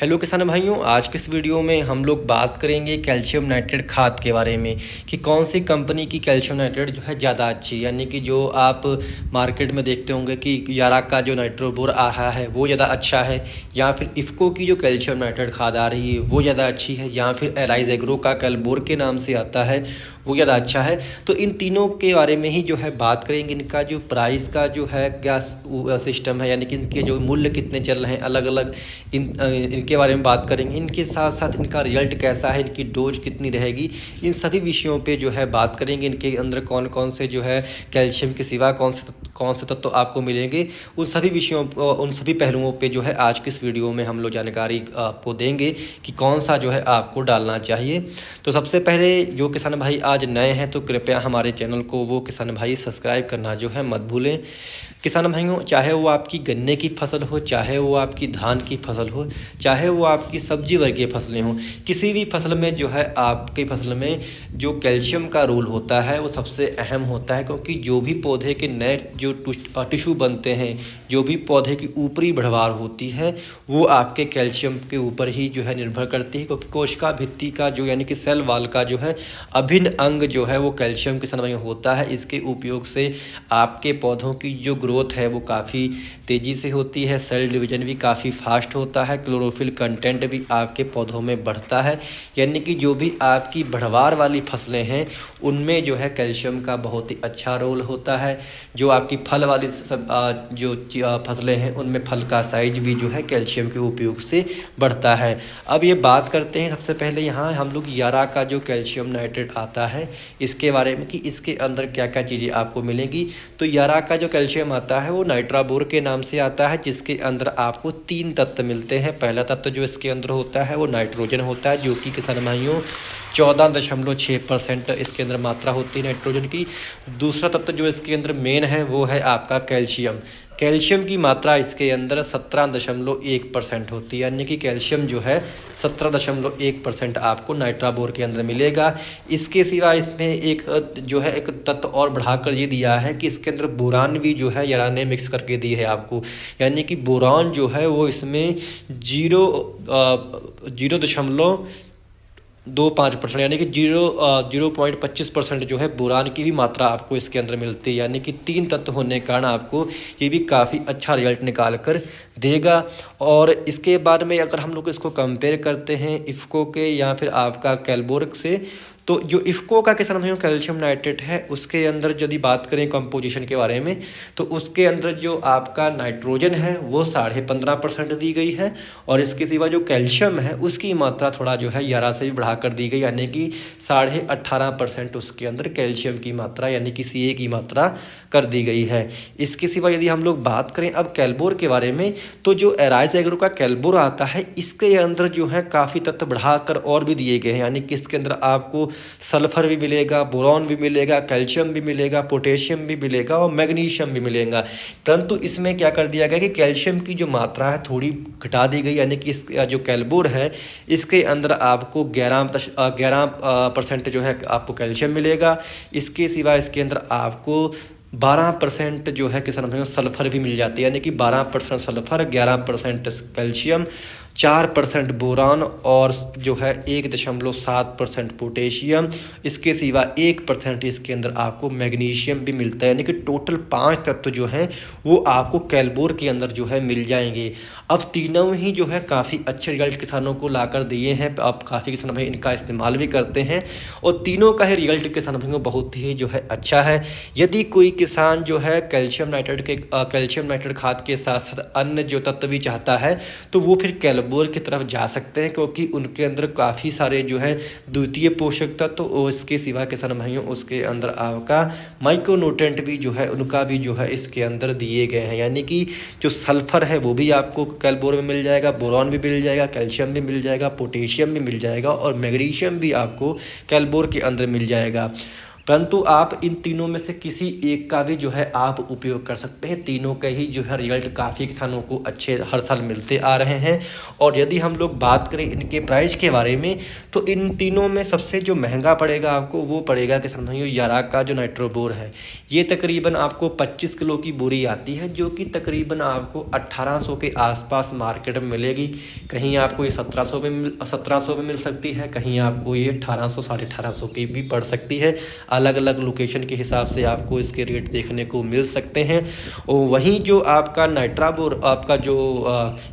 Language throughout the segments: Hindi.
हेलो किसान भाइयों, आज के इस वीडियो में हम लोग बात करेंगे कैल्शियम नाइट्रेट खाद के बारे में कि कौन सी कंपनी की कैल्शियम नाइट्रेट जो है ज़्यादा अच्छी, यानी कि जो आप मार्केट में देखते होंगे कि यारा का जो नाइट्रोबोर आ रहा है वो ज़्यादा अच्छा है, या फिर इफ़को की जो कैल्शियम नाइट्रेट खाद आ रही है वो ज़्यादा अच्छी है, या फिर एलाइज एग्रो का कैलबोर के नाम से आता है वो ज़्यादा अच्छा है। तो इन तीनों के बारे में ही जो है बात करेंगे। इनका जो प्राइस का जो है क्या सिस्टम है, यानी कि इनके जो मूल्य कितने चल रहे हैं अलग अलग, इनके बारे में बात करेंगे। इनके साथ साथ इनका रिजल्ट कैसा है, इनकी डोज कितनी रहेगी, इन सभी विषयों पे जो है बात करेंगे। इनके अंदर कौन कौन से जो है कैल्शियम के सिवा कौन से तत्व आपको मिलेंगे, उन सभी विषयों उन सभी पहलुओं पे जो है आज की इस वीडियो में हम लोग जानकारी आपको देंगे कि कौन सा जो है आपको डालना चाहिए। तो सबसे पहले जो किसान भाई आज नए हैं तो कृपया हमारे चैनल को वो किसान भाई सब्सक्राइब करना जो है मत भूलें। किसान भाइयों, चाहे वो आपकी गन्ने की फसल हो, चाहे वो आपकी धान की फसल हो, चाहे वो आपकी सब्जी वर्गीय फसलें हों, किसी भी फसल में जो है आपकी फसल में जो कैल्शियम का रोल होता है वो सबसे अहम होता है। क्योंकि जो भी पौधे के नए जो टिश्यू बनते हैं, जो भी पौधे की ऊपरी बढ़वार होती है वो आपके कैल्शियम के ऊपर ही जो है निर्भर करती है। क्योंकि कोशिका भित्ति का जो यानी कि सेल वाल का जो है अभिन्न अंग जो है वो कैल्शियम के समय होता है। इसके उपयोग से आपके पौधों की जो ग्रोथ है वो काफ़ी तेज़ी से होती है, सेल डिवीजन भी काफ़ी फास्ट होता है, क्लोरोफिल कंटेंट भी आपके पौधों में बढ़ता है। यानी कि जो भी आपकी बढ़वार वाली फसलें हैं उनमें जो है कैल्शियम का बहुत ही अच्छा रोल होता है। जो आपकी फल वाली फसलें हैं उनमें फल का साइज भी जो है कैल्शियम के उपयोग से बढ़ता है। अब ये बात करते हैं सबसे पहले यहाँ हम लोग यारा का जो कैल्शियम नाइट्रेट आता है इसके बारे में कि इसके अंदर क्या क्या चीज़ें आपको मिलेंगी। तो यारा का जो कैल्शियम आता है वो नाइट्राबोर के नाम से आता है, जिसके अंदर आपको 3 तत्व मिलते हैं। पहला तत्व जो इसके अंदर होता है वो नाइट्रोजन होता है, जो कि किसान भाइयों 14.6% इसके अंदर मात्रा होती है नाइट्रोजन की। दूसरा तत्व जो इसके अंदर मेन है वो है आपका कैल्शियम। कैल्शियम की मात्रा इसके अंदर 17.1% होती है, यानी कि कैल्शियम जो है 17.1% आपको नाइट्राबोर के अंदर मिलेगा। इसके सिवा इसमें एक जो है एक तत्व और बढ़ाकर ये दिया है कि इसके अंदर बोरान भी जो है यारा ने मिक्स करके दी है आपको, यानी कि बोरान जो है वो इसमें 0.25% यानी कि 0.25% जो है बोरान की भी मात्रा आपको इसके अंदर मिलती है। यानी कि 3 तत्व होने के कारण आपको ये भी काफ़ी अच्छा रिजल्ट निकाल कर देगा। और इसके बाद में अगर हम लोग इसको कंपेयर करते हैं इफ़को के या फिर आपका कैलबोर से, तो जो इफ़को का किसान भाइयों कैल्शियम नाइट्रेट है उसके अंदर यदि बात करें कंपोजिशन के बारे में, तो उसके अंदर जो आपका नाइट्रोजन है वो 15.5% दी गई है, और इसके सिवा जो कैल्शियम है उसकी मात्रा थोड़ा जो है यारा से भी बढ़ा कर दी गई, यानी कि 18.5% उसके अंदर कैल्शियम की मात्रा यानी कि CA की मात्रा कर दी गई है। इसके सिवा यदि हम लोग बात करें अब कैलबोर के बारे में, तो जो एलाइज एग्रो का कैलबोर आता है इसके अंदर जो है काफ़ी तत्व बढ़ाकर और भी दिए गए हैं, यानी कि इसके अंदर आपको सल्फर भी मिलेगा, बोरॉन भी मिलेगा, कैल्शियम भी मिलेगा, पोटेशियम भी मिलेगा और मैग्नीशियम भी मिलेगा। परंतु इसमें क्या कर दिया गया कि कैल्शियम की जो मात्रा है थोड़ी घटा दी गई, यानी कि इस जो कैलबोर है इसके अंदर आपको 11% जो है आपको कैल्शियम मिलेगा। इसके सिवा इसके अंदर आपको 12% जो है किसान भाइयों सल्फ़र भी मिल जाती है, यानी कि 12% सल्फ़र, 11% कैल्शियम, 4% बोरान और जो है 1.7% पोटेशियम। इसके सिवा 1% इसके अंदर आपको मैग्नीशियम भी मिलता है, यानी कि टोटल 5 तत्व जो हैं वो आपको कैलबोर के अंदर जो है मिल जाएंगे। अब तीनों ही जो है काफ़ी अच्छे रिजल्ट किसानों को लाकर दिए हैं। अब काफ़ी किसान भाई इनका इस्तेमाल भी करते हैं और तीनों का ही रिजल्ट किसान भाइयों को बहुत ही जो है अच्छा है। यदि कोई किसान जो है कैल्शियम नाइट्रेट खाद के साथ साथ अन्य जो तत्व भी चाहता है तो वो फिर कैलबोर की तरफ जा सकते हैं, क्योंकि उनके अंदर काफ़ी सारे जो है द्वितीय पोषक तत्व और इसके सिवा किसान भाइयों उसके अंदर आपका माइक्रोन्यूट्रिएंट भी जो है उनका भी जो है इसके अंदर दिए गए हैं। यानी कि जो सल्फर है वो भी आपको कैलबोर में मिल जाएगा, बोरॉन भी मिल जाएगा, कैल्शियम भी मिल जाएगा, पोटेशियम भी मिल जाएगा और मैग्नीशियम भी आपको कैलबोर के अंदर मिल जाएगा। परंतु आप इन तीनों में से किसी एक का भी जो है आप उपयोग कर सकते हैं। तीनों के ही जो है रिजल्ट काफ़ी किसानों को अच्छे हर साल मिलते आ रहे हैं। और यदि हम लोग बात करें इनके प्राइस के बारे में, तो इन तीनों में सबसे जो महंगा पड़ेगा आपको वो पड़ेगा किसान भाइयों यारा का जो नाइट्रोबोर है। ये तकरीबन आपको 25 किलो की बोरी आती है, जो कि तकरीबन आपको 1800 के आसपास मार्केट में मिलेगी। कहीं आपको ये 1700 में मिल सकती है, कहीं आपको ये 1800 साढ़े 1800 की भी पड़ सकती है। अलग अलग लोकेशन के हिसाब से आपको इसके रेट देखने को मिल सकते हैं। और वहीं जो आपका नाइट्राबोर आपका जो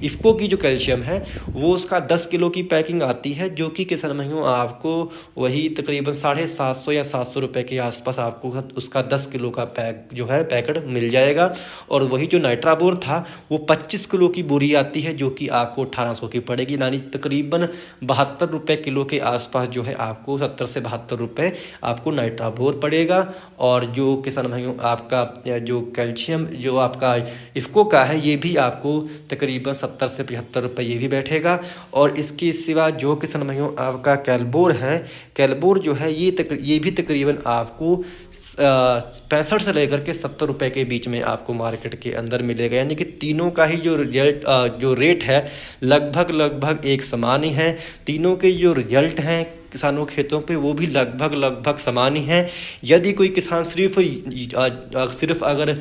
इफ़को की जो कैल्शियम है वो उसका 10 किलो की पैकिंग आती है, जो कि किसान भाइयों आपको वही तकरीबन 750 या 700 रुपये के आसपास आपको उसका 10 किलो का पैक जो है पैकेट मिल जाएगा। और वही जो नाइट्राबोर था वो 25 किलो की बोरी आती है, जो कि आपको 1800 की पड़ेगी, यानी तकरीबन 72 रुपये किलो के आसपास जो है आपको 70 से 72 रुपये आपको नाइट्राबोर पड़ेगा। और जो किसान भाइयों आपका जो कैल्शियम जो आपका इफ़को का है ये भी आपको तकरीबन 70 से 75 रुपये ये भी बैठेगा। और इसके सिवा जो किसान भाइयों आपका कैलबोर है, कैलबोर जो है ये भी तकरीबन आपको 65 से लेकर के 70 रुपये के बीच में आपको मार्केट के अंदर मिलेगा। यानी कि तीनों का ही जो रिजल्ट जो रेट है लगभग एक समान ही है। तीनों के जो रिजल्ट हैं किसानों खेतों पे वो भी लगभग समान ही हैं। यदि कोई किसान सिर्फ अगर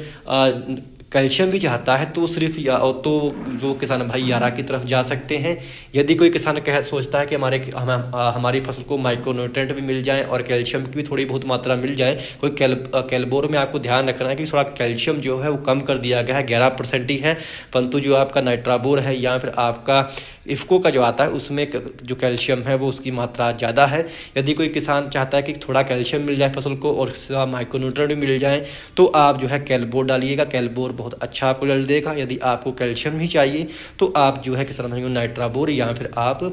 कैल्शियम भी चाहता है तो सिर्फ तो जो किसान भाई यारा की तरफ जा सकते हैं। यदि कोई किसान सोचता है कि हमारी फसल को माइक्रोन्यूट्रिएंट भी मिल जाए और कैल्शियम की भी थोड़ी बहुत मात्रा मिल जाए, कोई कैलबोर में आपको ध्यान रखना है कि थोड़ा कैल्शियम जो है वो कम कर दिया गया है, 11% ही है। परंतु जो आपका नाइट्राबोर है या फिर आपका इफ़को का जो आता है उसमें जो कैल्शियम है वो उसकी मात्रा ज़्यादा है। यदि कोई किसान चाहता है कि थोड़ा कैल्शियम मिल जाए फसल को और माइक्रोन्यूट्रिएंट भी मिल जाए तो आप जो है कैलबोर डालिएगा। कैलबोर बहुत अच्छा आपको रिजल्ट देगा। यदि आपको कैल्शियम ही चाहिए तो आप जो है किसान भाइयों नाइट्राबोर या फिर आप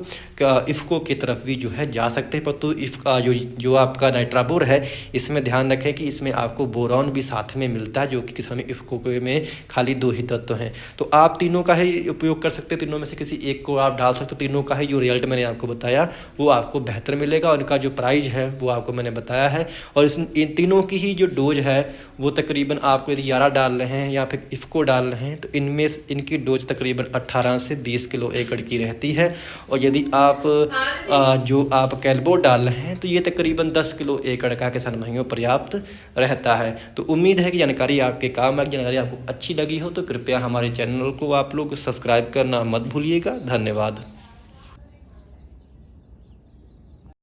इफ़को की तरफ भी जो है जा सकते हैं। परंतु जो आपका नाइट्राबोर है इसमें ध्यान रखें कि इसमें आपको बोरॉन भी साथ में मिलता है, जो कि किसान इफ़को में खाली 2 ही तत्व हैं। तो आप तीनों का ही उपयोग कर सकते हैं, तीनों में से किसी एक को आप डाल सकते हो। तीनों का ही जो रिजल्ट मैंने आपको बताया वो आपको बेहतर मिलेगा और इनका जो प्राइस है वो आपको मैंने बताया है। और इन तीनों की ही जो डोज है वो तकरीबन आपको यदि यारा डाल रहे हैं या फिर इफ़को डाल रहे हैं तो इनमें इनकी डोज तकरीबन 18 से 20 किलो एकड़ की रहती है। और यदि आप जो आप कैलबोर डाल रहे हैं तो ये तकरीबन 10 किलो एकड़ का किसान भाइयों पर्याप्त रहता है। तो उम्मीद है कि जानकारी आपके काम है, जानकारी आपको अच्छी लगी हो तो कृपया हमारे चैनल को आप लोग सब्सक्राइब करना मत भूलिएगा। धन्यवाद।